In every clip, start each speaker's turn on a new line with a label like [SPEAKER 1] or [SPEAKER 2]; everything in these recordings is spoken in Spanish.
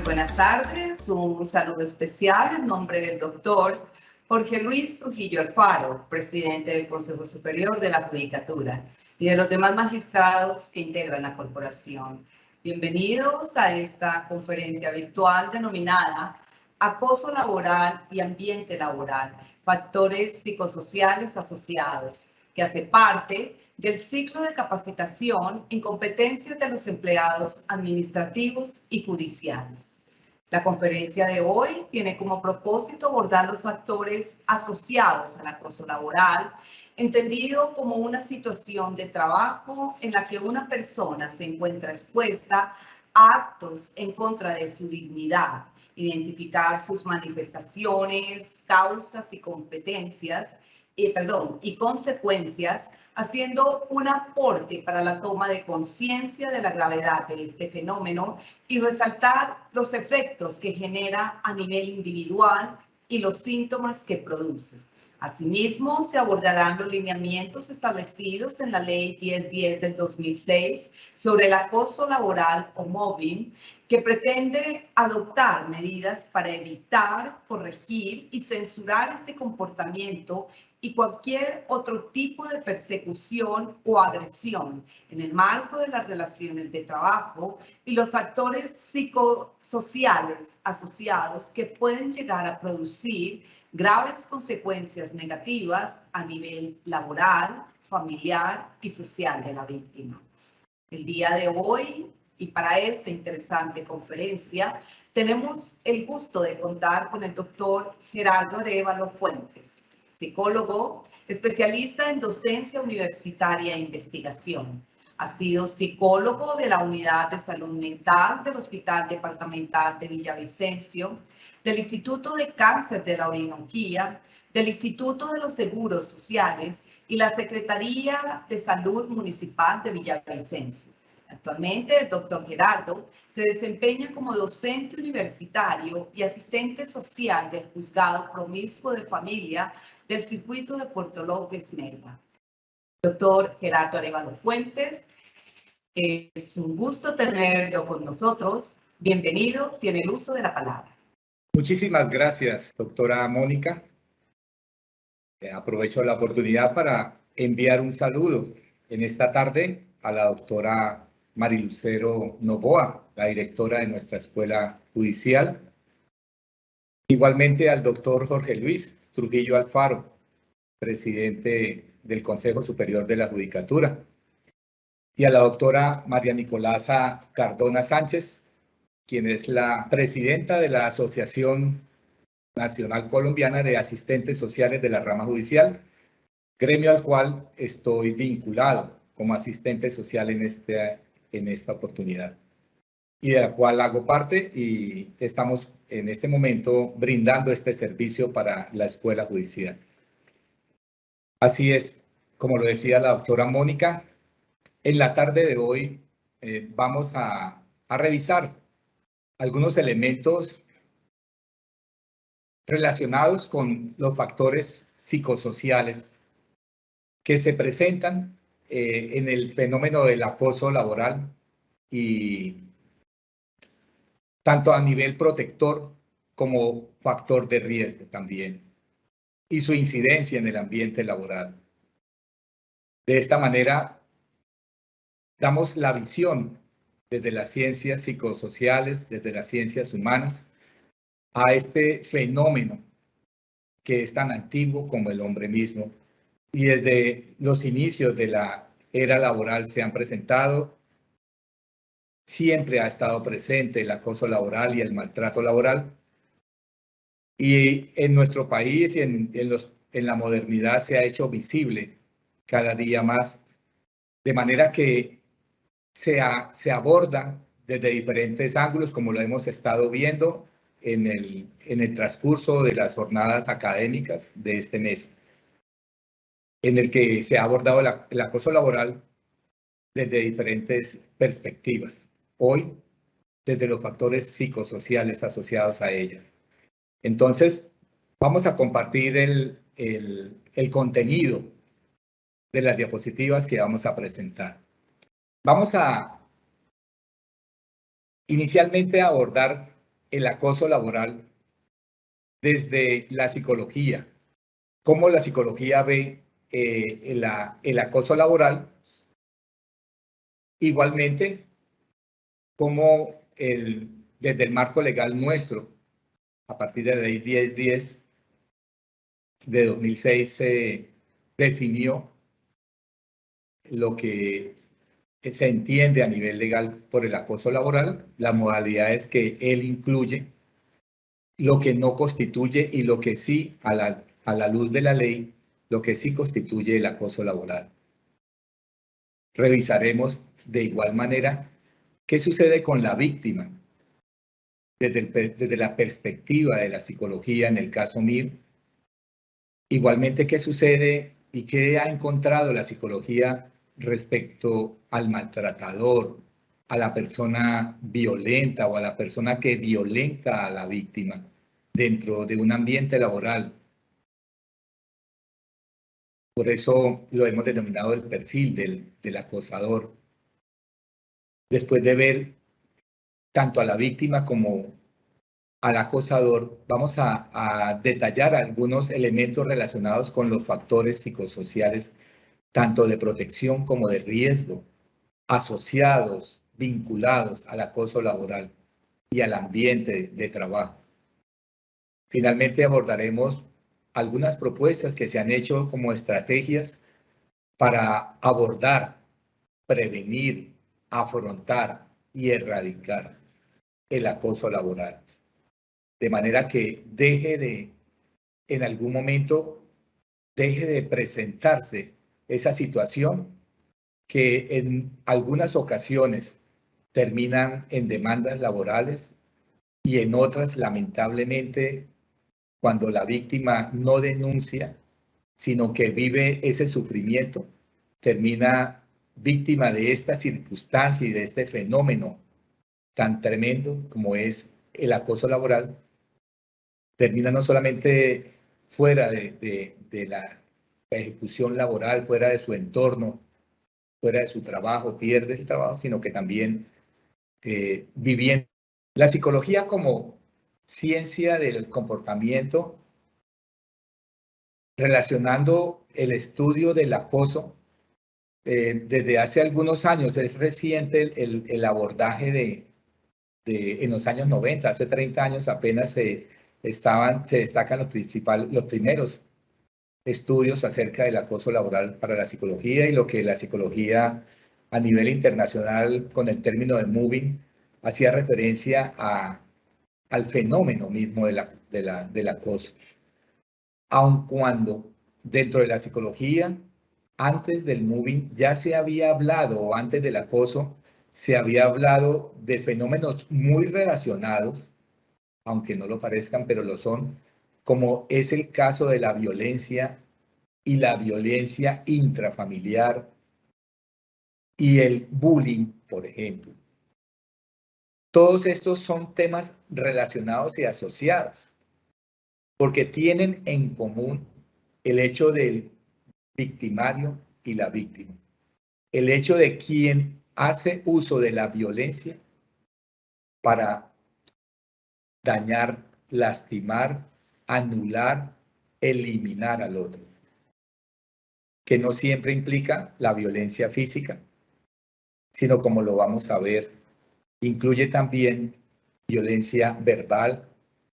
[SPEAKER 1] buenas tardes. Un saludo especial en nombre del doctor Jorge Luis Trujillo Alfaro, presidente del Consejo Superior de la Judicatura, y de los demás magistrados que integran la corporación. Bienvenidos a esta conferencia virtual denominada Acoso laboral y ambiente laboral, factores psicosociales asociados, que hace parte del ciclo de capacitación en competencias de los empleados administrativos y judiciales. La conferencia de hoy tiene como propósito abordar los factores asociados al acoso laboral, entendido como una situación de trabajo en la que una persona se encuentra expuesta a actos en contra de su dignidad, identificar sus manifestaciones, causas y y consecuencias, haciendo un aporte para la toma de conciencia de la gravedad de este fenómeno y resaltar los efectos que genera a nivel individual y los síntomas que produce. Asimismo, se abordarán los lineamientos establecidos en la Ley 1010 del 2006 sobre el acoso laboral o mobbing, que pretende adoptar medidas para evitar, corregir y censurar este comportamiento y cualquier otro tipo de persecución o agresión en el marco de las relaciones de trabajo y los factores psicosociales asociados que pueden llegar a producir graves consecuencias negativas a nivel laboral, familiar y social de la víctima. El día de hoy, y para esta interesante conferencia, tenemos el gusto de contar con el doctor Gerardo Arévalo Fuentes, psicólogo, especialista en docencia universitaria e investigación. Ha sido psicólogo de la Unidad de Salud Mental del Hospital Departamental de Villavicencio, del Instituto de Cáncer de la Orinoquía, del Instituto de los Seguros Sociales y la Secretaría de Salud Municipal de Villavicencio. Actualmente, el doctor Gerardo se desempeña como docente universitario y asistente social del Juzgado Promiscuo de Familia del Circuito de Puerto López, Meta. Doctor Gerardo Arévalo Fuentes, es un gusto tenerlo con nosotros. Bienvenido, tiene el uso de la palabra.
[SPEAKER 2] Muchísimas gracias, doctora Mónica. Aprovecho la oportunidad para enviar un saludo en esta tarde a la doctora Marilucero Novoa, la directora de nuestra escuela judicial. Igualmente al doctor Jorge Luis Trujillo Alfaro, presidente del Consejo Superior de la Judicatura. Y a la doctora María Nicolasa Cardona Sánchez, quien es la presidenta de la Asociación Nacional Colombiana de Asistentes Sociales de la Rama Judicial, gremio al cual estoy vinculado como asistente social en esta oportunidad, y de la cual hago parte, y estamos en este momento brindando este servicio para la Escuela Judicial. Así es, como lo decía la doctora Mónica, en la tarde de hoy vamos a revisar algunos elementos relacionados con los factores psicosociales que se presentan en el fenómeno del acoso laboral, y tanto a nivel protector como factor de riesgo también, y su incidencia en el ambiente laboral. De esta manera, damos la visión desde las ciencias psicosociales, desde las ciencias humanas, a este fenómeno que es tan antiguo como el hombre mismo, y desde los inicios de la era laboral se han presentado. Siempre ha estado presente el acoso laboral y el maltrato laboral, y en nuestro país y en la modernidad se ha hecho visible cada día más, de manera que se aborda desde diferentes ángulos, como lo hemos estado viendo en el transcurso de las jornadas académicas de este mes, en el que se ha abordado el acoso laboral desde diferentes perspectivas. Hoy, desde los factores psicosociales asociados a ella. Entonces, vamos a compartir el contenido de las diapositivas que vamos a presentar. Vamos a inicialmente abordar el acoso laboral desde la psicología, cómo la psicología ve el acoso laboral, igualmente como desde el marco legal nuestro, a partir de la ley 1010 de 2006, se definió lo que se entiende a nivel legal por el acoso laboral. La modalidad es que él incluye lo que no constituye y lo que sí, a la luz de la ley, lo que sí constituye el acoso laboral. Revisaremos de igual manera qué sucede con la víctima desde la perspectiva de la psicología en el caso MIR. Igualmente, qué sucede y qué ha encontrado la psicología respecto al maltratador, a la persona violenta o a la persona que violenta a la víctima dentro de un ambiente laboral. Por eso lo hemos denominado el perfil del acosador. Después de ver tanto a la víctima como al acosador, vamos a detallar algunos elementos relacionados con los factores psicosociales, tanto de protección como de riesgo, asociados, vinculados al acoso laboral y al ambiente de trabajo. Finalmente abordaremos algunas propuestas que se han hecho como estrategias para abordar, prevenir, afrontar y erradicar el acoso laboral. De manera que en algún momento, deje de presentarse esa situación que en algunas ocasiones terminan en demandas laborales y en otras, lamentablemente, cuando la víctima no denuncia, sino que vive ese sufrimiento, termina víctima de esta circunstancia y de este fenómeno tan tremendo como es el acoso laboral, termina no solamente fuera de la ejecución laboral, fuera de su entorno, fuera de su trabajo, pierde el trabajo, sino que también viviendo. La psicología como ciencia del comportamiento, relacionando el estudio del acoso, desde hace algunos años, es reciente el abordaje en los años 90, hace 30 años apenas se destacan los primeros estudios acerca del acoso laboral para la psicología y lo que la psicología a nivel internacional con el término de moving hacía referencia al fenómeno mismo del acoso. Aun cuando dentro de la psicología, antes del moving ya se había hablado, o antes del acoso, se había hablado de fenómenos muy relacionados, aunque no lo parezcan, pero lo son, como es el caso de la violencia y la violencia intrafamiliar y el bullying, por ejemplo. Todos estos son temas relacionados y asociados, porque tienen en común el hecho del victimario y la víctima. El hecho de quien hace uso de la violencia para dañar, lastimar, anular, eliminar al otro, que no siempre implica la violencia física, sino como lo vamos a ver, incluye también violencia verbal,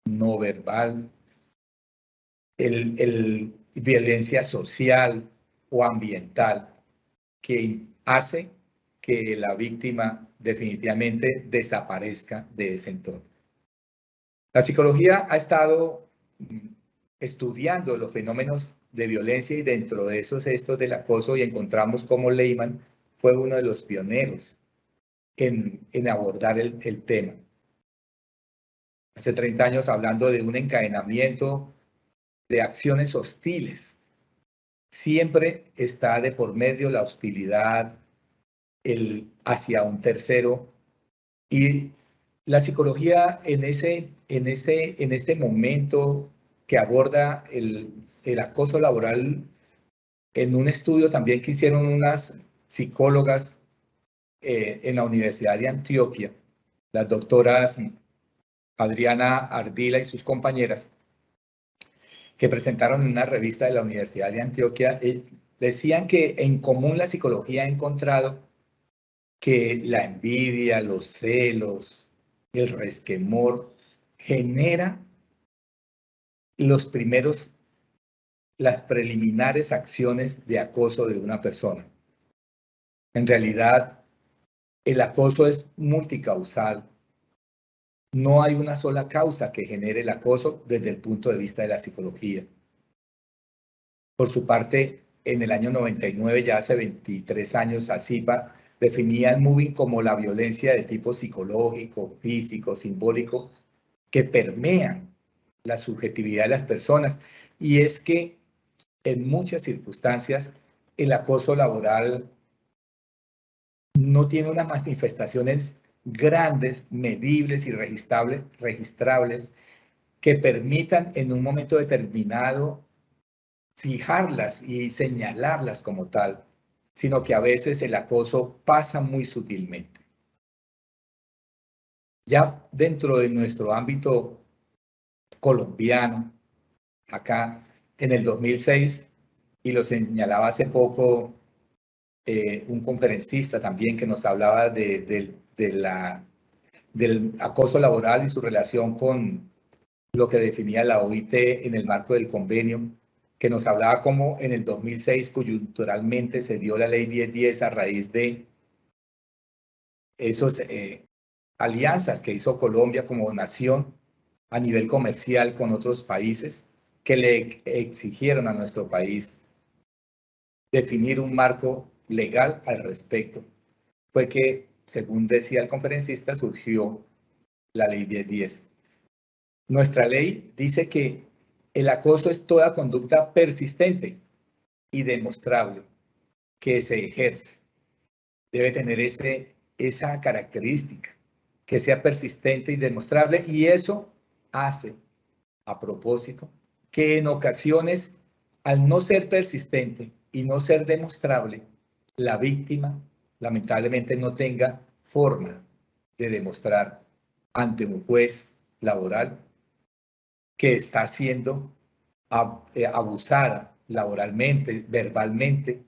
[SPEAKER 2] no verbal, violencia social o ambiental, que hace que la víctima definitivamente desaparezca de ese entorno. La psicología ha estado estudiando los fenómenos de violencia y dentro de esos estos del acoso, y encontramos cómo Lehmann fue uno de los pioneros en abordar el tema. Hace 30 años hablando de un encadenamiento de acciones hostiles. Siempre está de por medio la hostilidad hacia un tercero, y la psicología en este momento que aborda el acoso laboral, en un estudio también que hicieron unas psicólogas en la Universidad de Antioquia, las doctoras Adriana Ardila y sus compañeras, que presentaron en una revista de la Universidad de Antioquia, decían que en común la psicología ha encontrado que la envidia, los celos, el resquemor genera las preliminares acciones de acoso de una persona. En realidad, el acoso es multicausal. No hay una sola causa que genere el acoso desde el punto de vista de la psicología. Por su parte, en el año 99, ya hace 23 años, ACIPA definía el moving como la violencia de tipo psicológico, físico, simbólico, que permean la subjetividad de las personas. Y es que en muchas circunstancias el acoso laboral no tiene unas manifestaciones grandes, medibles y registrables que permitan en un momento determinado fijarlas y señalarlas como tal, sino que a veces el acoso pasa muy sutilmente. Ya dentro de nuestro ámbito colombiano, acá en el 2006, y lo señalaba hace poco un conferencista también que nos hablaba del acoso laboral y su relación con lo que definía la OIT en el marco del convenio, que nos hablaba cómo en el 2006 coyunturalmente se dio la ley 1010 a raíz de esas alianzas que hizo Colombia como nación a nivel comercial con otros países que le exigieron a nuestro país definir un marco legal al respecto. Fue que, según decía el conferencista, surgió la ley 1010. Nuestra ley dice que el acoso es toda conducta persistente y demostrable que se ejerce. Debe tener esa característica, que sea persistente y demostrable, y eso hace, a propósito, que en ocasiones, al no ser persistente y no ser demostrable, la víctima lamentablemente no tenga forma de demostrar ante un juez laboral que está siendo abusada laboralmente, verbalmente,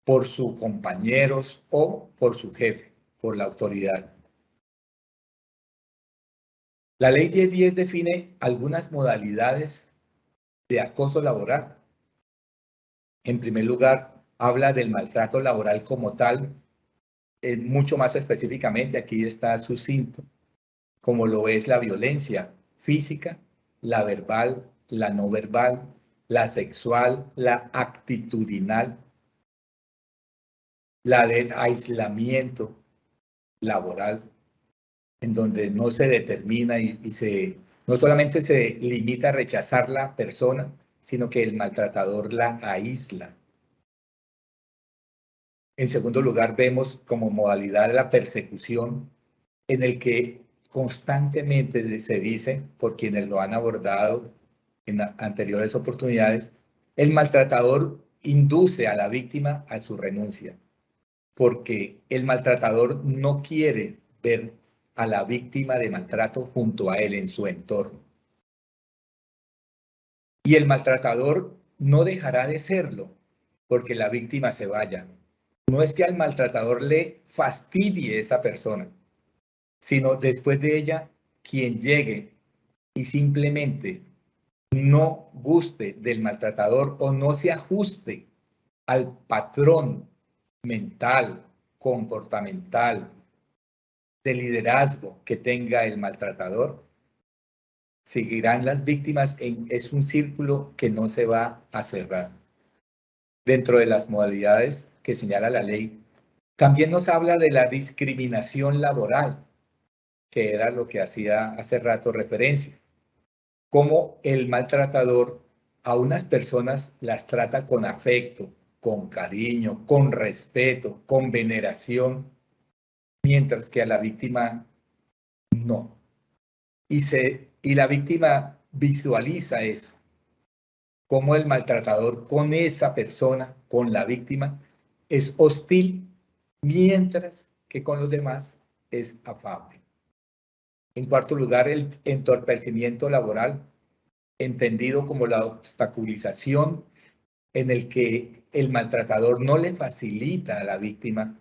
[SPEAKER 2] por sus compañeros o por su jefe, por la autoridad. La ley 1010 define algunas modalidades de acoso laboral. En primer lugar, habla del maltrato laboral como tal, mucho más específicamente, aquí está sucinto, como lo es la violencia física, la verbal, la no verbal, la sexual, la actitudinal, la del aislamiento laboral, en donde no se determina y no solamente se limita a rechazar la persona, sino que el maltratador la aísla. En segundo lugar, vemos como modalidad de la persecución, en el que constantemente se dice, por quienes lo han abordado en anteriores oportunidades, el maltratador induce a la víctima a su renuncia, porque el maltratador no quiere ver a la víctima de maltrato junto a él en su entorno. Y el maltratador no dejará de serlo porque la víctima se vaya. No es que al maltratador le fastidie esa persona, sino después de ella, quien llegue y simplemente no guste del maltratador o no se ajuste al patrón mental, comportamental, de liderazgo que tenga el maltratador, seguirán las víctimas. Es un círculo que no se va a cerrar. Dentro de las modalidades que señala la ley, también nos habla de la discriminación laboral, que era lo que hacía hace rato referencia. Cómo el maltratador a unas personas las trata con afecto, con cariño, con respeto, con veneración, mientras que a la víctima no. Y la víctima visualiza eso, cómo el maltratador con esa persona, con la víctima, es hostil, mientras que con los demás es afable. En cuarto lugar, el entorpecimiento laboral, entendido como la obstaculización en el que el maltratador no le facilita a la víctima,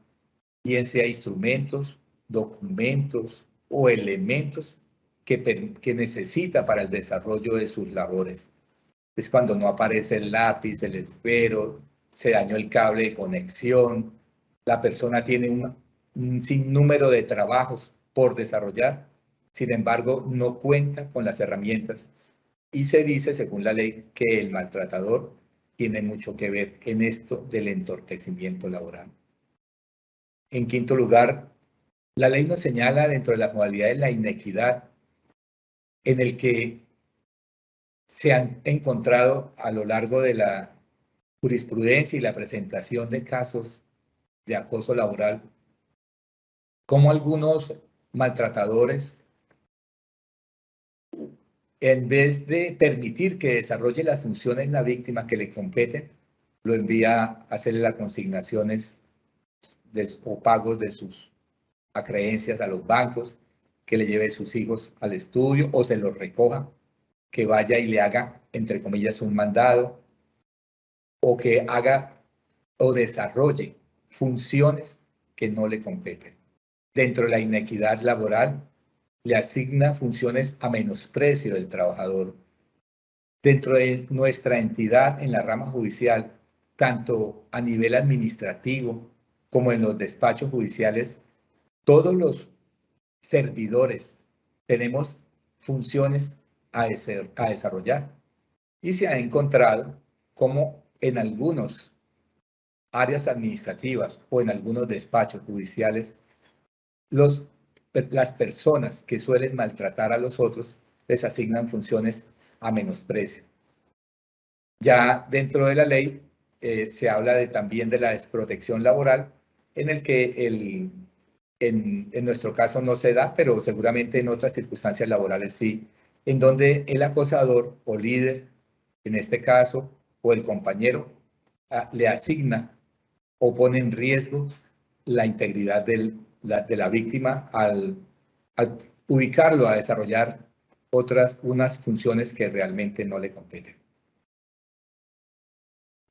[SPEAKER 2] bien sea instrumentos, documentos o elementos que necesita para el desarrollo de sus labores. Es cuando no aparece el lápiz, el esfero, se dañó el cable de conexión, la persona tiene un sinnúmero de trabajos por desarrollar, sin embargo, no cuenta con las herramientas. Y se dice, según la ley, que el maltratador tiene mucho que ver en esto del entorpecimiento laboral. En quinto lugar, la ley nos señala dentro de las modalidades la inequidad, en el que se han encontrado a lo largo de la jurisprudencia y la presentación de casos de acoso laboral, como algunos maltratadores, en vez de permitir que desarrolle las funciones la víctima que le competen, lo envía a hacerle las consignaciones o pagos de sus acreencias a los bancos, que le lleve sus hijos al estudio o se los recoja, que vaya y le haga, entre comillas, un mandado, o que haga o desarrolle funciones que no le competen. Dentro de la inequidad laboral, le asigna funciones a menosprecio del trabajador. Dentro de nuestra entidad en la rama judicial, tanto a nivel administrativo como en los despachos judiciales, todos los servidores tenemos funciones a desarrollar. Y se ha encontrado como en algunas áreas administrativas o en algunos despachos judiciales, las personas que suelen maltratar a los otros les asignan funciones a menosprecio. Ya dentro de la ley se habla también de la desprotección laboral, en el que en nuestro caso no se da, pero seguramente en otras circunstancias laborales sí, en donde el acosador o líder, en este caso, o el compañero, le asigna o pone en riesgo la integridad de la víctima al ubicarlo a desarrollar unas funciones que realmente no le competen.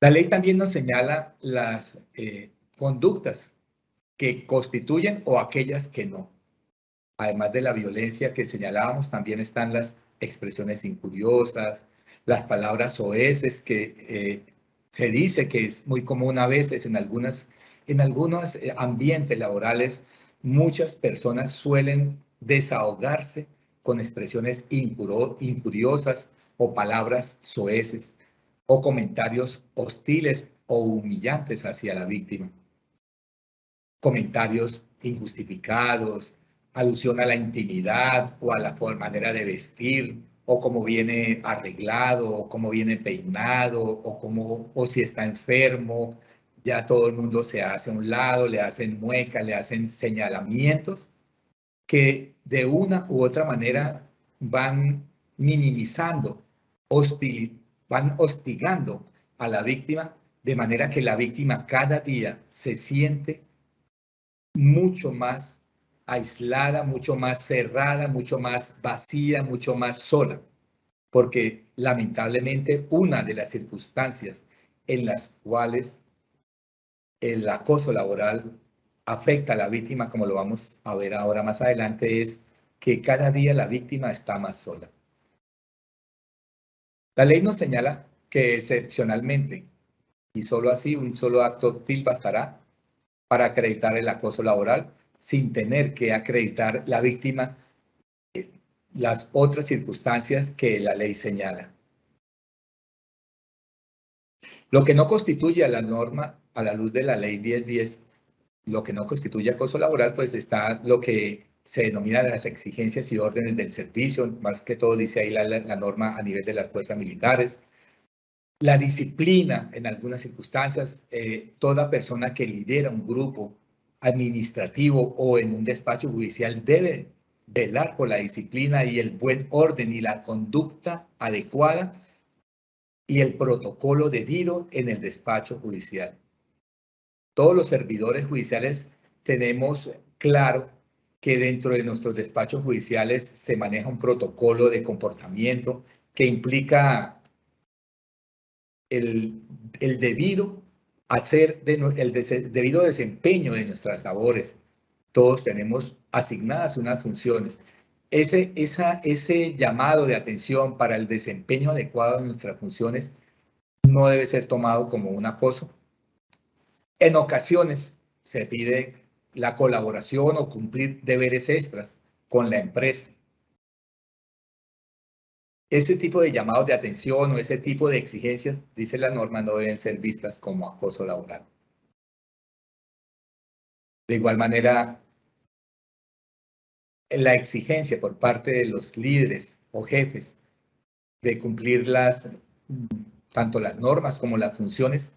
[SPEAKER 2] La ley también nos señala las conductas que constituyen o aquellas que no. Además de la violencia que señalábamos, también están las expresiones injuriosas, las palabras soeces que se dice que es muy común a veces en algunos ambientes laborales. Muchas personas suelen desahogarse con expresiones injuriosas o palabras soeces o comentarios hostiles o humillantes hacia la víctima. Comentarios injustificados, alusión a la intimidad o a la manera de vestir, o cómo viene arreglado, o cómo viene peinado, o si está enfermo. Ya todo el mundo se hace a un lado, le hacen muecas, le hacen señalamientos que de una u otra manera van minimizando, van hostigando a la víctima, de manera que la víctima cada día se siente mucho más aislada, mucho más cerrada, mucho más vacía, mucho más sola, porque lamentablemente una de las circunstancias en las cuales el acoso laboral afecta a la víctima, como lo vamos a ver ahora más adelante, es que cada día la víctima está más sola. La ley nos señala que excepcionalmente, y solo así, un solo acto hostil bastará para acreditar el acoso laboral, sin tener que acreditar la víctima las otras circunstancias que la ley señala. Lo que no constituye a la norma, a la luz de la ley 1010, lo que no constituye acoso laboral, pues está lo que se denomina las exigencias y órdenes del servicio, más que todo dice ahí la norma a nivel de las fuerzas militares. La disciplina, en algunas circunstancias, toda persona que lidera un grupo administrativo o en un despacho judicial debe velar por la disciplina y el buen orden y la conducta adecuada y el protocolo debido en el despacho judicial. Todos los servidores judiciales tenemos claro que dentro de nuestros despachos judiciales se maneja un protocolo de comportamiento que implica el debido debido desempeño de nuestras labores. Todos tenemos asignadas unas funciones. Ese llamado de atención para el desempeño adecuado de nuestras funciones no debe ser tomado como un acoso. En ocasiones se pide la colaboración o cumplir deberes extras con la empresa. Ese tipo de llamados de atención o ese tipo de exigencias, dice la norma, no deben ser vistas como acoso laboral. De igual manera, la exigencia por parte de los líderes o jefes de cumplir tanto las normas como las funciones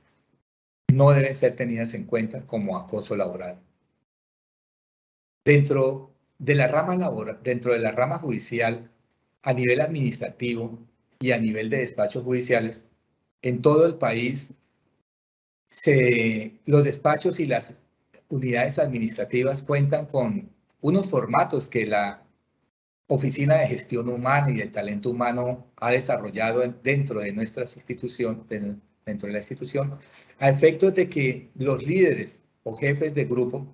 [SPEAKER 2] no deben ser tenidas en cuenta como acoso laboral. Dentro de la rama judicial, a nivel administrativo y a nivel de despachos judiciales, en todo el país, los despachos y las unidades administrativas cuentan con unos formatos que la Oficina de Gestión Humana y de Talento Humano ha desarrollado dentro de nuestras instituciones, dentro de la institución, a efectos de que los líderes o jefes de grupo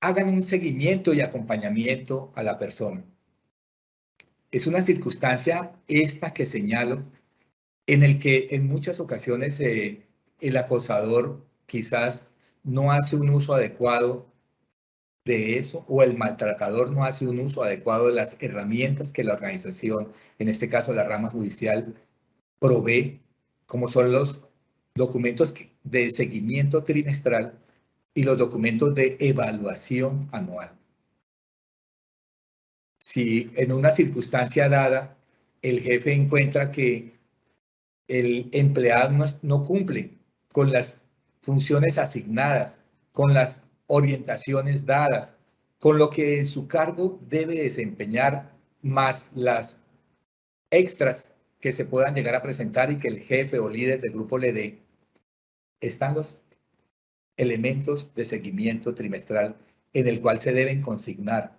[SPEAKER 2] hagan un seguimiento y acompañamiento a la persona. Es una circunstancia esta que señalo en el que en muchas ocasiones el acosador quizás no hace un uso adecuado de eso, o el maltratador no hace un uso adecuado de las herramientas que la organización, en este caso la rama judicial, provee, como son los documentos de seguimiento trimestral y los documentos de evaluación anual. Si en una circunstancia dada el jefe encuentra que el empleado no cumple con las funciones asignadas, con las orientaciones dadas, con lo que en su cargo debe desempeñar, más las extras que se puedan llegar a presentar y que el jefe o líder del grupo le dé, están los elementos de seguimiento trimestral en el cual se deben consignar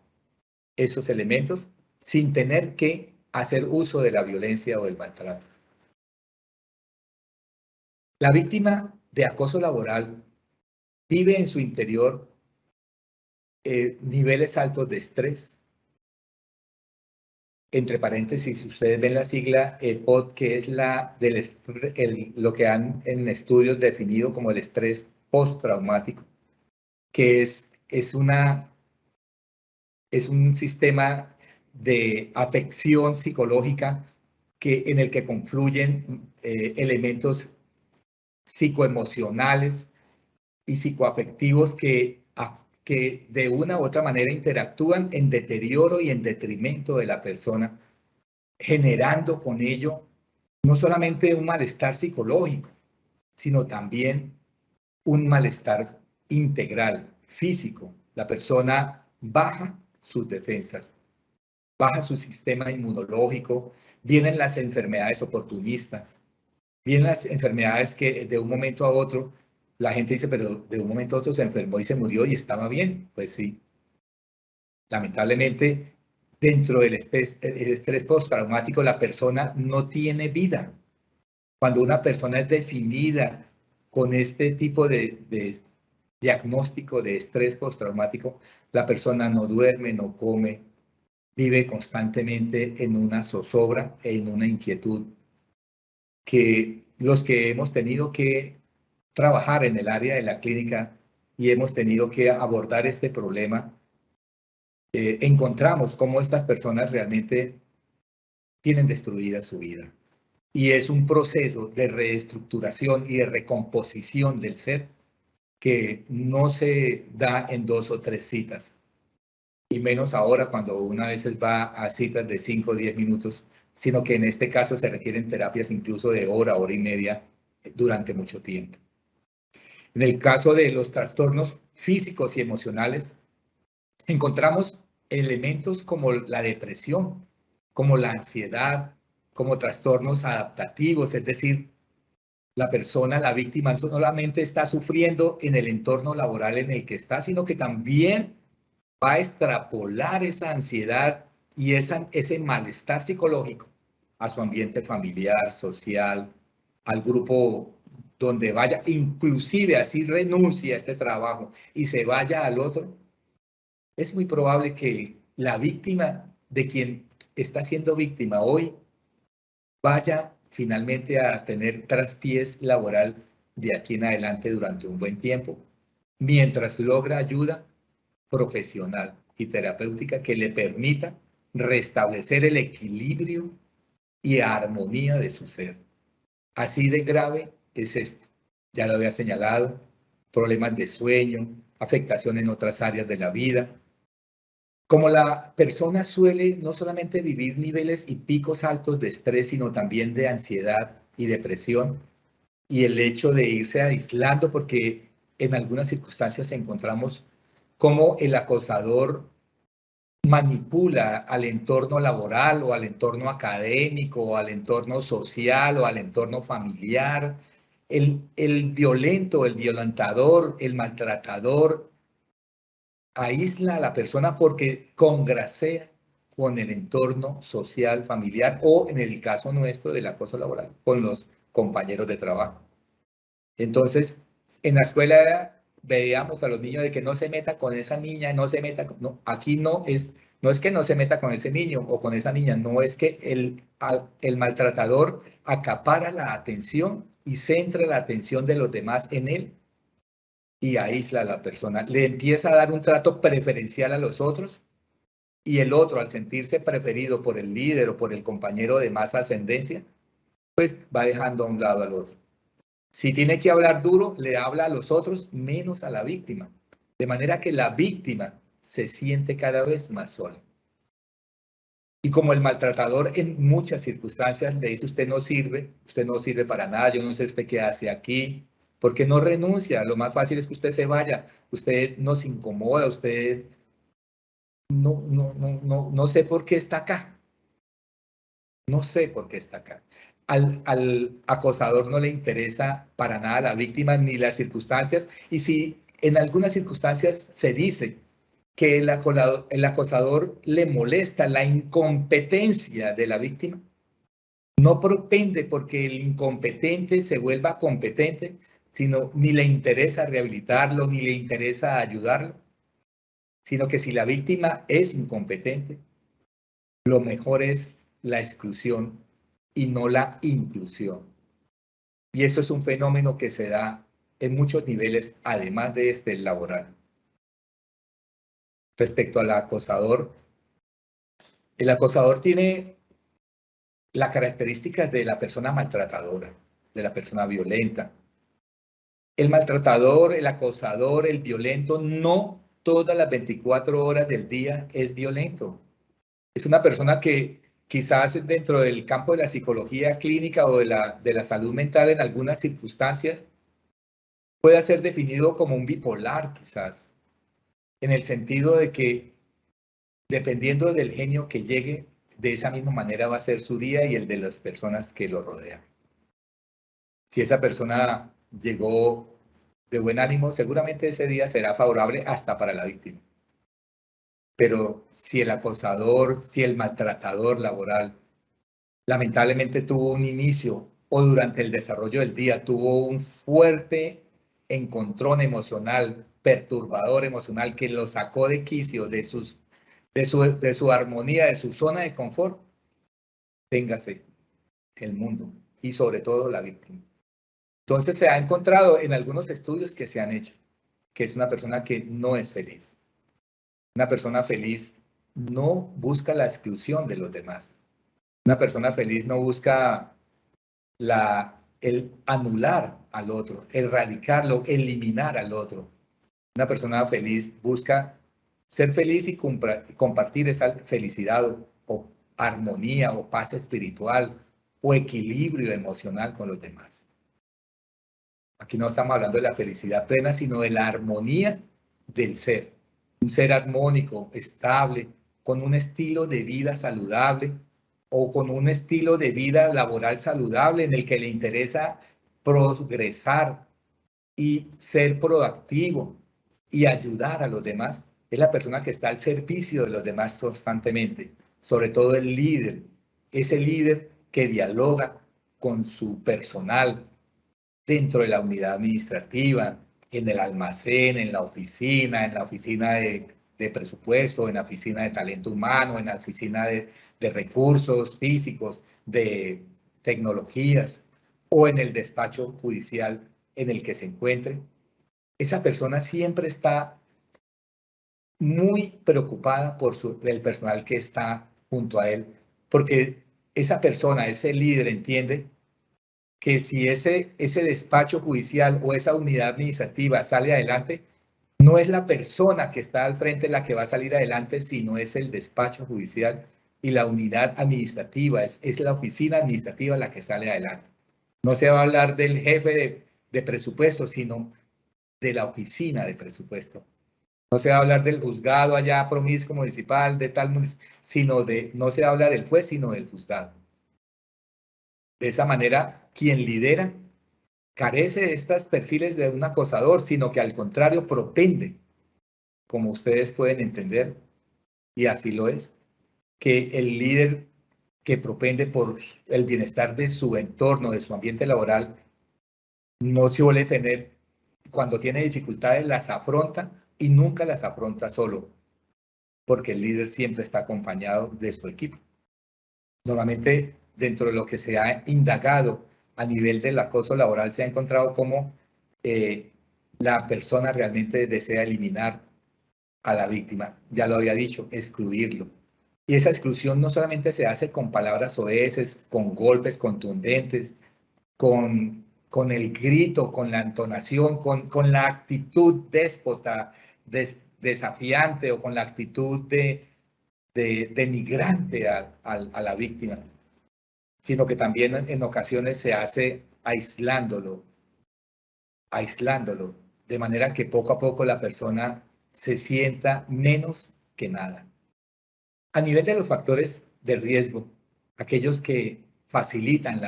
[SPEAKER 2] esos elementos sin tener que hacer uso de la violencia o del maltrato. La víctima de acoso laboral vive en su interior niveles altos de estrés. Entre paréntesis, si ustedes ven la sigla EPOD, que es lo que han en estudios definido como el estrés postraumático, que es un sistema de afección psicológica en el que confluyen elementos psicoemocionales y psicoafectivos que de una u otra manera interactúan en deterioro y en detrimento de la persona, generando con ello no solamente un malestar psicológico, sino también un malestar integral, físico. La persona baja sus defensas, baja su sistema inmunológico, vienen las enfermedades oportunistas, vienen las enfermedades que de un momento a otro la gente dice, pero de un momento a otro se enfermó y se murió y estaba bien. Pues sí. Lamentablemente, dentro del estrés postraumático, la persona no tiene vida. Cuando una persona es definida con este tipo de diagnóstico de estrés postraumático, la persona no duerme, no come, vive constantemente en una zozobra e en una inquietud que los que hemos tenido que trabajar en el área de la clínica y hemos tenido que abordar este problema, encontramos cómo estas personas realmente tienen destruida su vida. Y es un proceso de reestructuración y de recomposición del ser que no se da en 2 o 3 citas. Y menos ahora cuando una vez va a citas de 5 o 10 minutos, sino que en este caso se requieren terapias incluso de hora y media durante mucho tiempo. En el caso de los trastornos físicos y emocionales, encontramos elementos como la depresión, como la ansiedad, como trastornos adaptativos, es decir, la persona, la víctima, no solamente está sufriendo en el entorno laboral en el que está, sino que también va a extrapolar esa ansiedad y ese malestar psicológico a su ambiente familiar, social, al grupo donde vaya, inclusive así renuncie a este trabajo y se vaya al otro, es muy probable que la víctima de quien está siendo víctima hoy vaya finalmente a tener traspiés laboral de aquí en adelante durante un buen tiempo, mientras logra ayuda profesional y terapéutica que le permita restablecer el equilibrio y armonía de su ser. Así de grave es esto. Ya lo había señalado, problemas de sueño, afectación en otras áreas de la vida. Como la persona suele no solamente vivir niveles y picos altos de estrés, sino también de ansiedad y depresión, y el hecho de irse aislando, porque en algunas circunstancias encontramos cómo el acosador manipula al entorno laboral o al entorno académico o al entorno social o al entorno familiar. El violento, el violentador, el maltratador aísla a la persona porque congrasea con el entorno social, familiar o en el caso nuestro del acoso laboral, con los compañeros de trabajo. Entonces, en la escuela veíamos a los niños de que no se meta con esa niña, no se meta, no, aquí no es que no se meta con ese niño o con esa niña, no es que el maltratador acapara la atención y centra la atención de los demás en él y aísla a la persona. Le empieza a dar un trato preferencial a los otros y el otro, al sentirse preferido por el líder o por el compañero de más ascendencia, pues va dejando a un lado al otro. Si tiene que hablar duro, le habla a los otros menos a la víctima. De manera que la víctima se siente cada vez más sola. Y como el maltratador en muchas circunstancias le dice usted no sirve para nada, yo no sé usted qué hace aquí, ¿por qué no renuncia? Lo más fácil es que usted se vaya, usted nos incomoda, usted no sé por qué está acá. No sé por qué está acá. Al acosador no le interesa para nada la víctima ni las circunstancias. Y si en algunas circunstancias se dice que el acosador le molesta la incompetencia de la víctima, no propende porque el incompetente se vuelva competente, sino ni le interesa rehabilitarlo, ni le interesa ayudarlo, sino que si la víctima es incompetente, lo mejor es la exclusión y no la inclusión. Y eso es un fenómeno que se da en muchos niveles, además de este, el laboral. Respecto al acosador, el acosador tiene las características de la persona maltratadora, de la persona violenta. El maltratador, el acosador, el violento, no todas las 24 horas del día es violento. Es una persona que quizás dentro del campo de la psicología clínica o de la salud mental en algunas circunstancias puede ser definido como un bipolar quizás, en el sentido de que dependiendo del genio que llegue, de esa misma manera va a ser su día y el de las personas que lo rodean. Si esa persona llegó de buen ánimo, seguramente ese día será favorable hasta para la víctima. Pero si el acosador, si el maltratador laboral lamentablemente tuvo un inicio o durante el desarrollo del día tuvo un fuerte encontrón emocional, perturbador emocional que lo sacó de quicio, de su armonía, de su zona de confort, téngase el mundo y sobre todo la víctima. Entonces se ha encontrado en algunos estudios que se han hecho que es una persona que no es feliz. Una persona feliz no busca la exclusión de los demás. Una persona feliz no busca el anular al otro, erradicarlo, eliminar al otro. Una persona feliz busca ser feliz y compartir esa felicidad o armonía o paz espiritual o equilibrio emocional con los demás. Aquí no estamos hablando de la felicidad plena, sino de la armonía del ser. Un ser armónico, estable, con un estilo de vida saludable o con un estilo de vida laboral saludable en el que le interesa progresar y ser proactivo y ayudar a los demás. es la persona que está al servicio de los demás constantemente, sobre todo el líder, ese líder que dialoga con su personal dentro de la unidad administrativa, en el almacén, en la oficina de presupuesto, en la oficina de talento humano, en la oficina de recursos físicos, de tecnologías o en el despacho judicial en el que se encuentre. Esa persona siempre está muy preocupada por el personal que está junto a él, porque esa persona, ese líder entiende que si ese despacho judicial o esa unidad administrativa sale adelante, no es la persona que está al frente la que va a salir adelante, sino es el despacho judicial y la unidad administrativa, es la oficina administrativa la que sale adelante. No se va a hablar del jefe de presupuesto, sino de la oficina de presupuesto. No se va a hablar del juzgado allá promiscuo municipal, de tal municipio, no se habla del juez, sino del juzgado. De esa manera, quien lidera carece de estos perfiles de un acosador, sino que al contrario propende, como ustedes pueden entender, y así lo es, que el líder que propende por el bienestar de su entorno, de su ambiente laboral, no suele tener, cuando tiene dificultades, las afronta y nunca las afronta solo, porque el líder siempre está acompañado de su equipo. Normalmente, dentro de lo que se ha indagado a nivel del acoso laboral, se ha encontrado cómo la persona realmente desea eliminar a la víctima. Ya lo había dicho, excluirlo. Y esa exclusión no solamente se hace con palabras soeces, con golpes contundentes, con el grito, con la entonación, con la actitud déspota, desafiante o con la actitud denigrante a la víctima, sino que también en ocasiones se hace aislándolo, de manera que poco a poco la persona se sienta menos que nada. A nivel de los factores de riesgo, aquellos que facilitan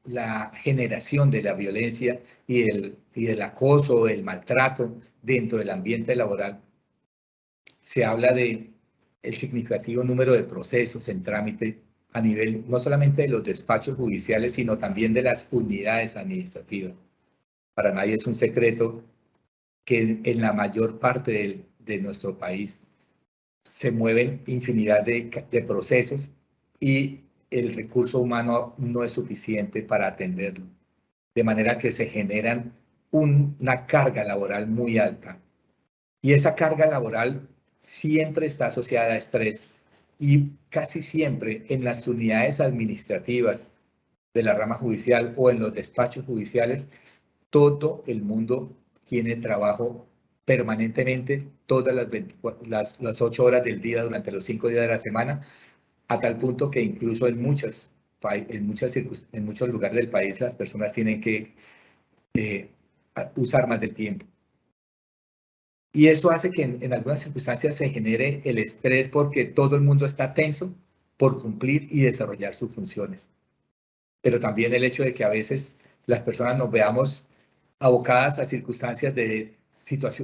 [SPEAKER 2] la generación de la violencia y del acoso, el maltrato dentro del ambiente laboral, se habla de el significativo número de procesos en trámite a nivel no solamente de los despachos judiciales, sino también de las unidades administrativas. Para nadie es un secreto que en la mayor parte de nuestro país se mueven infinidad de procesos y el recurso humano no es suficiente para atenderlo. De manera que se generan una carga laboral muy alta. Y esa carga laboral siempre está asociada a estrés y casi siempre en las unidades administrativas de la rama judicial o en los despachos judiciales, todo el mundo tiene trabajo permanentemente, todas las 8 horas del día durante los 5 días de la semana, a tal punto que incluso en muchos lugares del país las personas tienen que usar más del tiempo. Y eso hace que en algunas circunstancias se genere el estrés porque todo el mundo está tenso por cumplir y desarrollar sus funciones. Pero también el hecho de que a veces las personas nos veamos abocadas a circunstancias de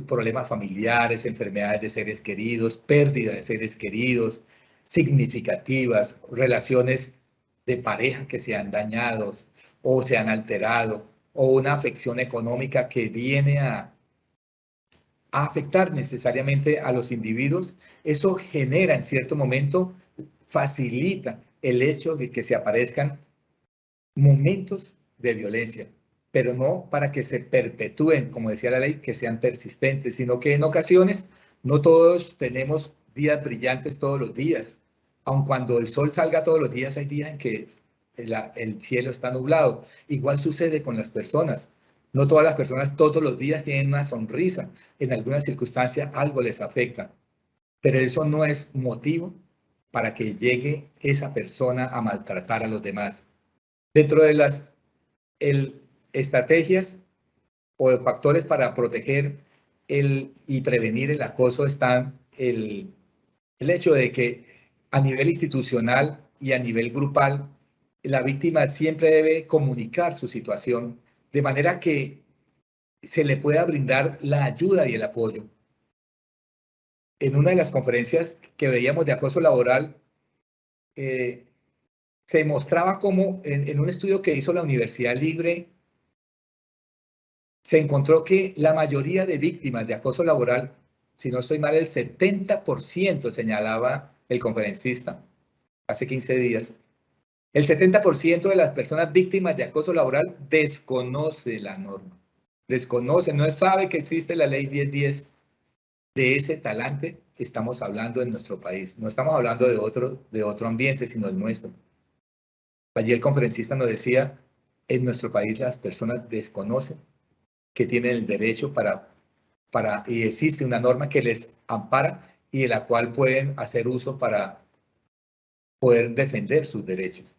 [SPEAKER 2] problemas familiares, enfermedades de seres queridos, pérdida de seres queridos, significativas, relaciones de pareja que se han dañado o se han alterado, o una afección económica que viene a afectar necesariamente a los individuos, eso genera en cierto momento, facilita el hecho de que se aparezcan momentos de violencia, pero no para que se perpetúen, como decía la ley, que sean persistentes, sino que en ocasiones no todos tenemos días brillantes todos los días. Aun cuando el sol salga todos los días, hay días en que el cielo está nublado. Igual sucede con las personas. No todas las personas todos los días tienen una sonrisa. En alguna circunstancia algo les afecta. Pero eso no es motivo para que llegue esa persona a maltratar a los demás. Dentro de las estrategias o factores para proteger y prevenir el acoso están el hecho de que a nivel institucional y a nivel grupal, la víctima siempre debe comunicar su situación de manera que se le pueda brindar la ayuda y el apoyo. en una de las conferencias que veíamos de acoso laboral, se mostraba cómo en un estudio que hizo la Universidad Libre, se encontró que la mayoría de víctimas de acoso laboral, si no estoy mal, el 70% señalaba el conferencista hace 15 días. El 70% de las personas víctimas de acoso laboral desconoce la norma. Desconoce, no sabe que existe la ley 1010. De ese talante estamos hablando en nuestro país. No estamos hablando de otro ambiente, sino el nuestro. Allí el conferencista nos decía, en nuestro país las personas desconocen que tienen el derecho y existe una norma que les ampara y de la cual pueden hacer uso para poder defender sus derechos.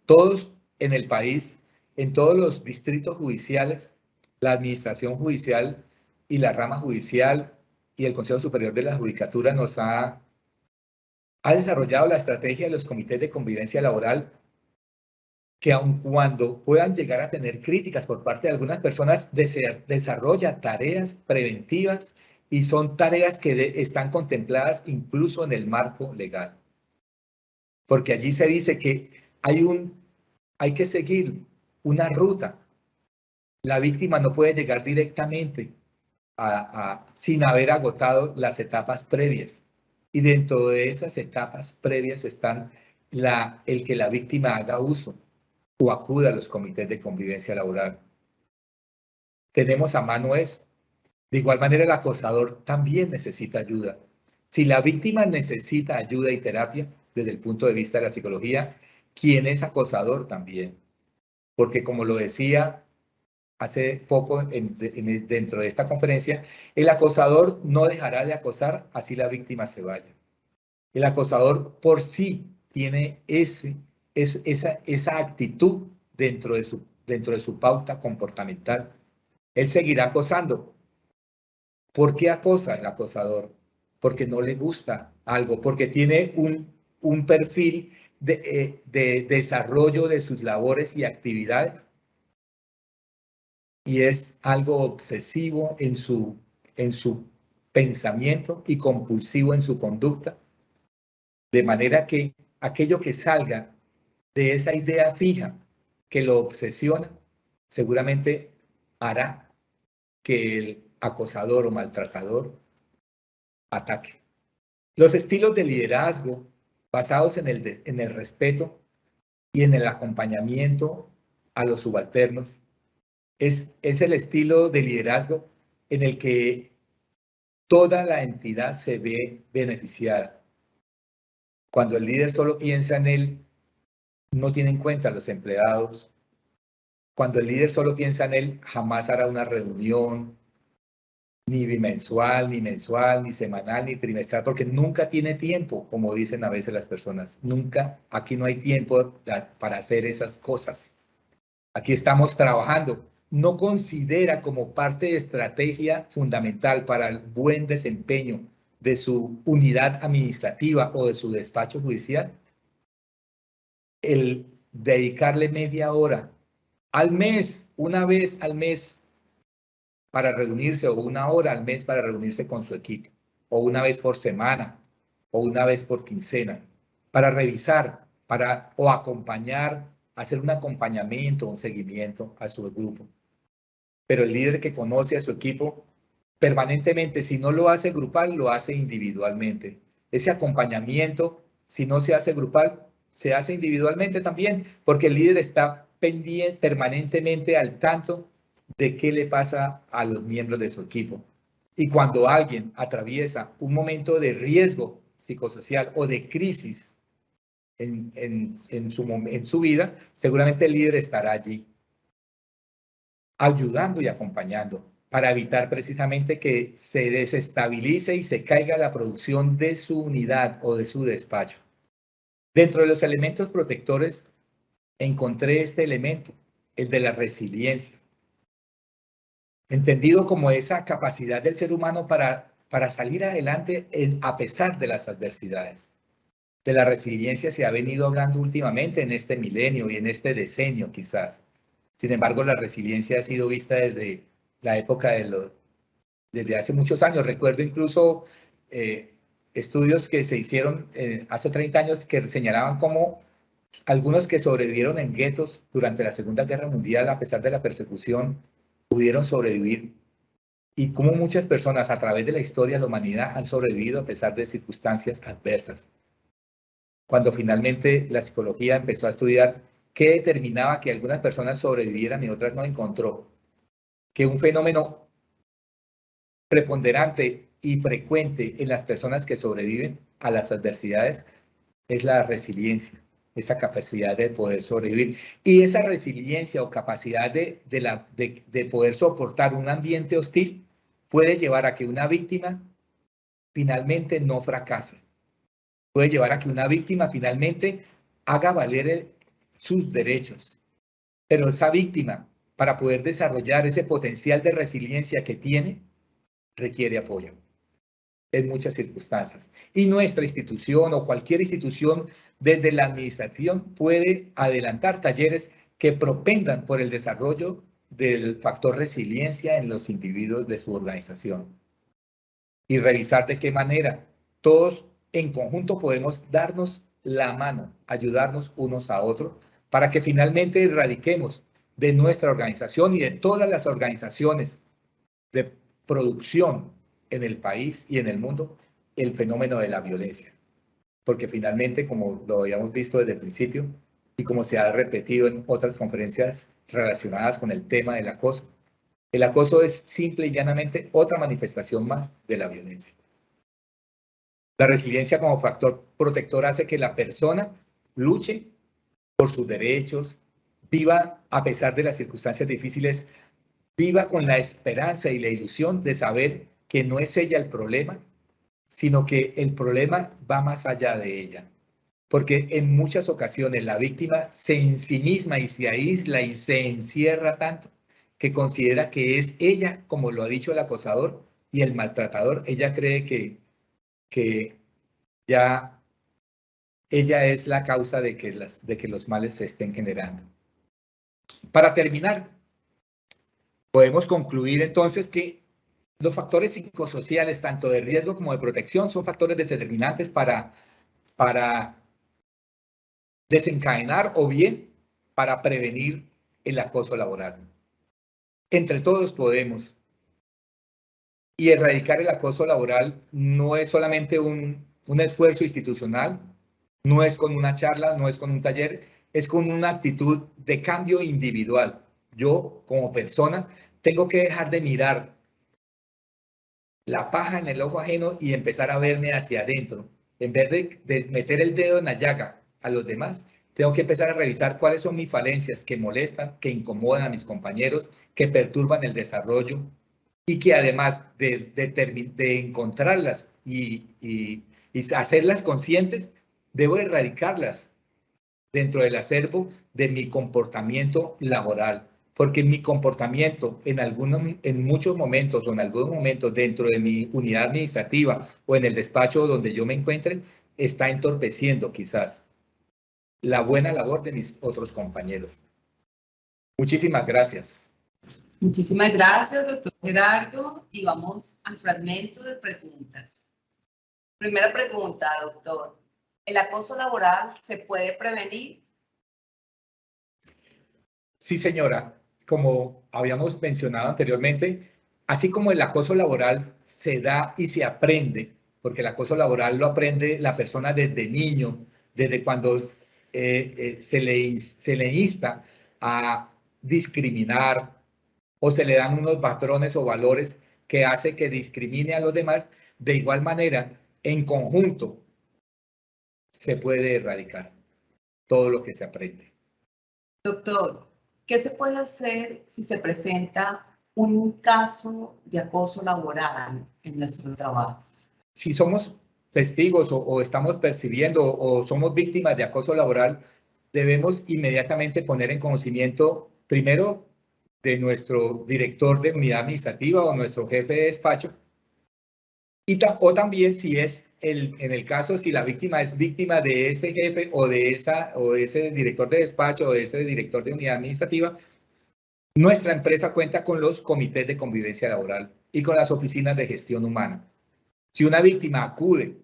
[SPEAKER 2] Todos en el país, en todos los distritos judiciales, la administración judicial y la rama judicial y el Consejo Superior de la Judicatura nos ha desarrollado la estrategia de los comités de convivencia laboral, que aun cuando puedan llegar a tener críticas por parte de algunas personas, desarrolla tareas preventivas y son tareas que están contempladas incluso en el marco legal. Porque allí se dice que hay que seguir una ruta. La víctima no puede llegar directamente sin haber agotado las etapas previas. Y dentro de esas etapas previas están el que la víctima haga uso o acuda a los comités de convivencia laboral. Tenemos a mano eso. De igual manera, el acosador también necesita ayuda. Si la víctima necesita ayuda y terapia, desde el punto de vista de la psicología, ¿quién es acosador también? Porque como lo decía hace poco dentro de esta conferencia, el acosador no dejará de acosar así la víctima se vaya. El acosador por sí tiene esa actitud dentro de su pauta comportamental. Él seguirá acosando. ¿Por qué acosa el acosador? Porque no le gusta algo, porque tiene un perfil de desarrollo de sus labores y actividades y es algo obsesivo en su pensamiento y compulsivo en su conducta, de manera que aquello que salga de esa idea fija que lo obsesiona, seguramente hará que el acosador o maltratador ataque. Los estilos de liderazgo basados en el respeto y en el acompañamiento a los subalternos es el estilo de liderazgo en el que toda la entidad se ve beneficiada. Cuando el líder solo piensa en él, no tiene en cuenta a los empleados. Cuando el líder solo piensa en él, jamás hará una reunión, ni bimensual, ni mensual, ni semanal, ni trimestral, porque nunca tiene tiempo, como dicen a veces las personas. Nunca, aquí no hay tiempo para hacer esas cosas. Aquí estamos trabajando. No considera como parte de estrategia fundamental para el buen desempeño de su unidad administrativa o de su despacho judicial el dedicarle media hora al mes, una vez al mes, para reunirse, o una hora al mes para reunirse con su equipo, o una vez por semana, o una vez por quincena, para revisar, o acompañar, hacer un acompañamiento, un seguimiento a su grupo. Pero el líder que conoce a su equipo permanentemente, si no lo hace grupal, lo hace individualmente. Ese acompañamiento, si no se hace grupal, se hace individualmente también, porque el líder está pendiente permanentemente al tanto de qué le pasa a los miembros de su equipo. Y cuando alguien atraviesa un momento de riesgo psicosocial o de crisis en su vida, seguramente el líder estará allí, ayudando y acompañando, para evitar precisamente que se desestabilice y se caiga la producción de su unidad o de su despacho. Dentro de los elementos protectores, encontré este elemento, el de la resiliencia, entendido como esa capacidad del ser humano para salir adelante a pesar de las adversidades. De la resiliencia se ha venido hablando últimamente en este milenio y en este decenio quizás. Sin embargo, la resiliencia ha sido vista desde la época de desde hace muchos años. Recuerdo incluso estudios que se hicieron hace 30 años que señalaban cómo algunos que sobrevivieron en guetos durante la Segunda Guerra Mundial, a pesar de la persecución, pudieron sobrevivir. Y cómo muchas personas a través de la historia de la humanidad han sobrevivido a pesar de circunstancias adversas. Cuando finalmente la psicología empezó a estudiar qué determinaba que algunas personas sobrevivieran y otras no, encontró que un fenómeno preponderante y frecuente en las personas que sobreviven a las adversidades es la resiliencia, esa capacidad de poder sobrevivir. Y esa resiliencia o capacidad de poder soportar un ambiente hostil puede llevar a que una víctima finalmente no fracase. Puede llevar a que una víctima finalmente haga valer sus derechos. Pero esa víctima, para poder desarrollar ese potencial de resiliencia que tiene, requiere apoyo en muchas circunstancias. Y nuestra institución o cualquier institución desde la administración puede adelantar talleres que propendan por el desarrollo del factor resiliencia en los individuos de su organización. Y revisar de qué manera todos en conjunto podemos darnos la mano, ayudarnos unos a otros, para que finalmente erradiquemos de nuestra organización y de todas las organizaciones de producción en el país y en el mundo el fenómeno de la violencia. Porque finalmente, como lo habíamos visto desde el principio y como se ha repetido en otras conferencias relacionadas con el tema del acoso, el acoso es simple y llanamente otra manifestación más de la violencia. La resiliencia como factor protector hace que la persona luche por sus derechos, viva a pesar de las circunstancias difíciles, viva con la esperanza y la ilusión de saber que no es ella el problema, sino que el problema va más allá de ella. Porque en muchas ocasiones la víctima se ensimisma y se aísla y se encierra tanto que considera que es ella, como lo ha dicho el acosador y el maltratador, ella cree que ya ella es la causa de que los males se estén generando. Para terminar, podemos concluir entonces que los factores psicosociales, tanto de riesgo como de protección, son factores determinantes para desencadenar o bien para prevenir el acoso laboral. Entre todos podemos. Y erradicar el acoso laboral no es solamente un esfuerzo institucional, no es con una charla, no es con un taller, es con una actitud de cambio individual. Yo, como persona, tengo que dejar de mirar la paja en el ojo ajeno y empezar a verme hacia adentro. En vez de meter el dedo en la llaga a los demás, tengo que empezar a revisar cuáles son mis falencias que molestan, que incomodan a mis compañeros, que perturban el desarrollo y que además de encontrarlas y hacerlas conscientes, debo erradicarlas dentro del acervo de mi comportamiento laboral. Porque mi comportamiento en muchos momentos o en algunos momentos dentro de mi unidad administrativa o en el despacho donde yo me encuentre, está entorpeciendo quizás la buena labor de mis otros compañeros. Muchísimas gracias.
[SPEAKER 1] Muchísimas gracias, doctor Gerardo. Y vamos al fragmento de preguntas. Primera pregunta, doctor. ¿El acoso laboral se puede prevenir?
[SPEAKER 2] Sí, señora. Como habíamos mencionado anteriormente, así como el acoso laboral se da y se aprende, porque el acoso laboral lo aprende la persona desde niño, desde cuando se le insta a discriminar o se le dan unos patrones o valores que hace que discrimine a los demás, de igual manera, en conjunto, se puede erradicar todo lo que se aprende.
[SPEAKER 1] Doctor, ¿qué se puede hacer si se presenta un caso de acoso laboral en nuestro trabajo?
[SPEAKER 2] Si somos testigos o estamos percibiendo o somos víctimas de acoso laboral, debemos inmediatamente poner en conocimiento, primero, de nuestro director de unidad administrativa o nuestro jefe de despacho, o también si es en el caso, si la víctima es víctima de ese jefe o de ese director de despacho o de ese director de unidad administrativa, nuestra empresa cuenta con los comités de convivencia laboral y con las oficinas de gestión humana. Si una víctima acude,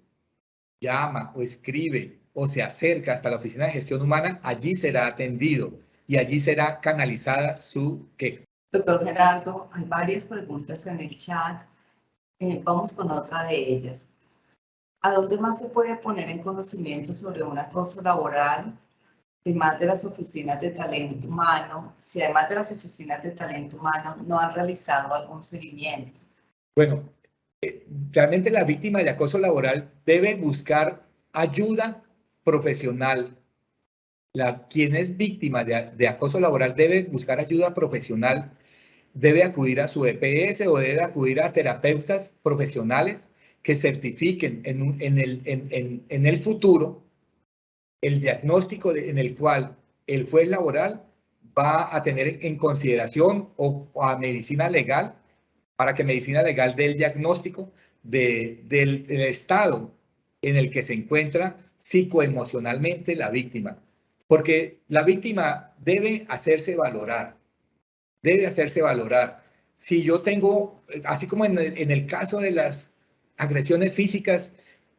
[SPEAKER 2] llama o escribe o se acerca hasta la oficina de gestión humana, allí será atendido y allí será canalizada su queja.
[SPEAKER 1] Doctor Gerardo, hay varias preguntas en el chat. Vamos con otra de ellas. ¿A dónde más se puede poner en conocimiento sobre un acoso laboral, además de las oficinas de talento humano, si además de las oficinas de talento humano no han realizado algún seguimiento?
[SPEAKER 2] Bueno, realmente la víctima de acoso laboral debe buscar ayuda profesional. Quien es víctima de acoso laboral debe buscar ayuda profesional, debe acudir a su EPS o debe acudir a terapeutas profesionales que certifiquen en el futuro el diagnóstico en el cual el juez laboral va a tener en consideración o a medicina legal, para que medicina legal dé el diagnóstico del estado en el que se encuentra psicoemocionalmente la víctima. Porque la víctima debe hacerse valorar, debe hacerse valorar. Si yo tengo, así como en el caso de las agresiones físicas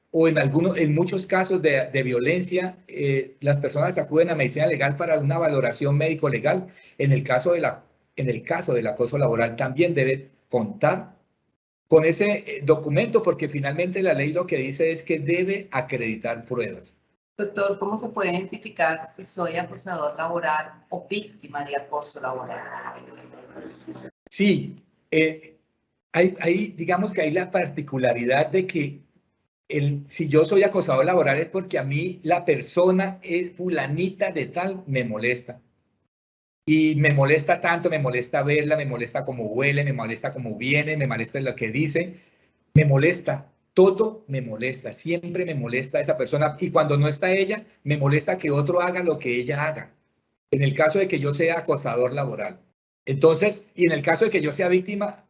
[SPEAKER 2] o en muchos casos de violencia, las personas acuden a medicina legal para una valoración médico-legal. En el caso del acoso laboral también debe contar con ese documento, porque finalmente la ley lo que dice es que debe acreditar pruebas.
[SPEAKER 1] Doctor, ¿cómo se puede identificar si soy acosador laboral o víctima de acoso laboral?
[SPEAKER 2] Sí, digamos que hay la particularidad de que si yo soy acosador laboral es porque a mí la persona es fulanita de tal me molesta. Y me molesta tanto, me molesta verla, me molesta cómo huele, me molesta cómo viene, me molesta lo que dice, me molesta, todo me molesta, siempre me molesta esa persona. Y cuando no está ella, me molesta que otro haga lo que ella haga. En el caso de que yo sea acosador laboral. Entonces, y en el caso de que yo sea víctima,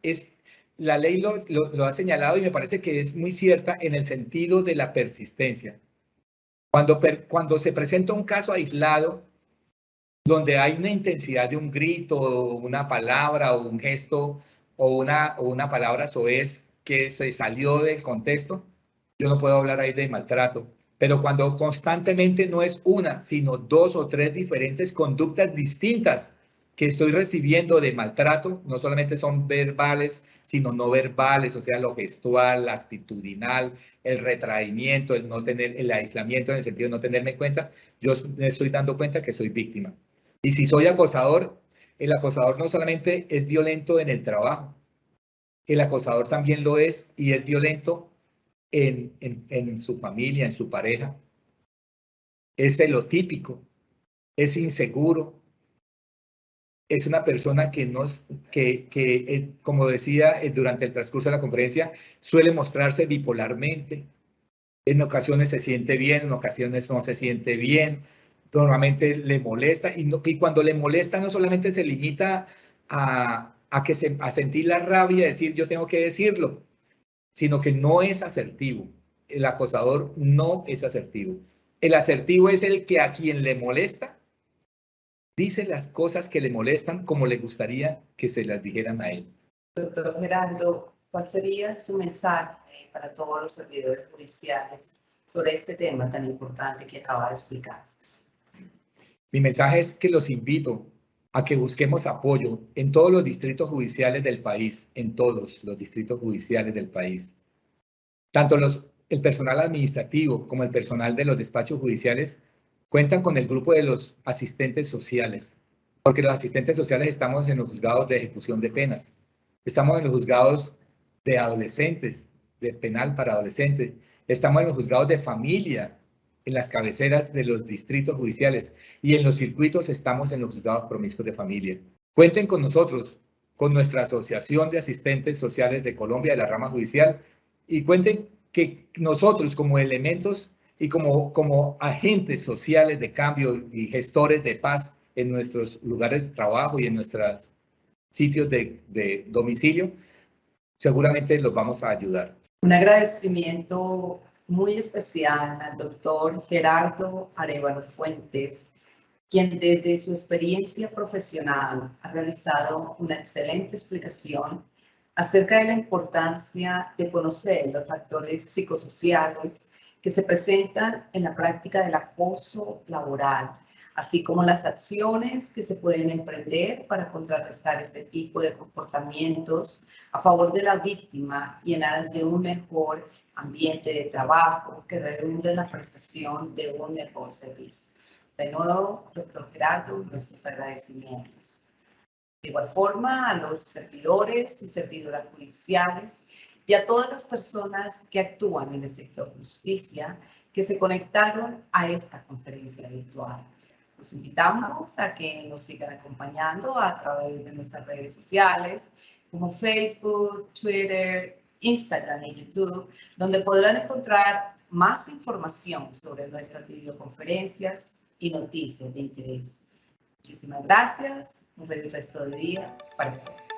[SPEAKER 2] la ley lo ha señalado y me parece que es muy cierta en el sentido de la persistencia. Cuando se presenta un caso aislado, donde hay una intensidad de un grito, o una palabra, o un gesto, o una palabra soez que se salió del contexto, yo no puedo hablar ahí de maltrato. Pero cuando constantemente no es una, sino dos o tres diferentes conductas distintas que estoy recibiendo de maltrato, no solamente son verbales, sino no verbales, o sea, lo gestual, la actitudinal, el retraimiento, el aislamiento en el sentido de no tenerme en cuenta, yo me estoy dando cuenta que soy víctima. Y si soy acosador, el acosador no solamente es violento en el trabajo, el acosador también lo es y es violento en su familia, en su pareja. Es celotípico, es inseguro, es una persona que como decía durante el transcurso de la conferencia, suele mostrarse bipolarmente. En ocasiones se siente bien, en ocasiones no se siente bien. Normalmente le molesta y cuando le molesta no solamente se limita a sentir la rabia, decir yo tengo que decirlo, sino que no es asertivo. El acosador no es asertivo. El asertivo es el que a quien le molesta dice las cosas que le molestan como le gustaría que se las dijeran a él.
[SPEAKER 1] Doctor Gerardo, ¿cuál sería su mensaje para todos los servidores judiciales sobre este tema tan importante que acaba de explicarnos?
[SPEAKER 2] Mi mensaje es que los invito a que busquemos apoyo en todos los distritos judiciales del país, en todos los distritos judiciales del país. Tanto el personal administrativo como el personal de los despachos judiciales cuentan con el grupo de los asistentes sociales, porque los asistentes sociales estamos en los juzgados de ejecución de penas, estamos en los juzgados de adolescentes, de penal para adolescentes, estamos en los juzgados de familia, en las cabeceras de los distritos judiciales y en los circuitos estamos en los juzgados promiscuos de familia. Cuenten con nosotros, con nuestra Asociación de Asistentes Sociales de Colombia, de la rama judicial, y cuenten que nosotros como elementos y como agentes sociales de cambio y gestores de paz en nuestros lugares de trabajo y en nuestros sitios de domicilio, seguramente los vamos a ayudar.
[SPEAKER 1] Un agradecimiento muy especial al doctor Gerardo Arévalo Fuentes, quien desde su experiencia profesional ha realizado una excelente explicación acerca de la importancia de conocer los factores psicosociales que se presentan en la práctica del acoso laboral, así como las acciones que se pueden emprender para contrarrestar este tipo de comportamientos a favor de la víctima y en aras de un mejor ambiente de trabajo que redunde en la prestación de un mejor servicio. De nuevo, doctor Gerardo, nuestros agradecimientos. De igual forma, a los servidores y servidoras judiciales y a todas las personas que actúan en el sector justicia que se conectaron a esta conferencia virtual. Los invitamos a que nos sigan acompañando a través de nuestras redes sociales como Facebook, Twitter, Instagram y YouTube, donde podrán encontrar más información sobre nuestras videoconferencias y noticias de interés. Muchísimas gracias. Un feliz resto de día para todos.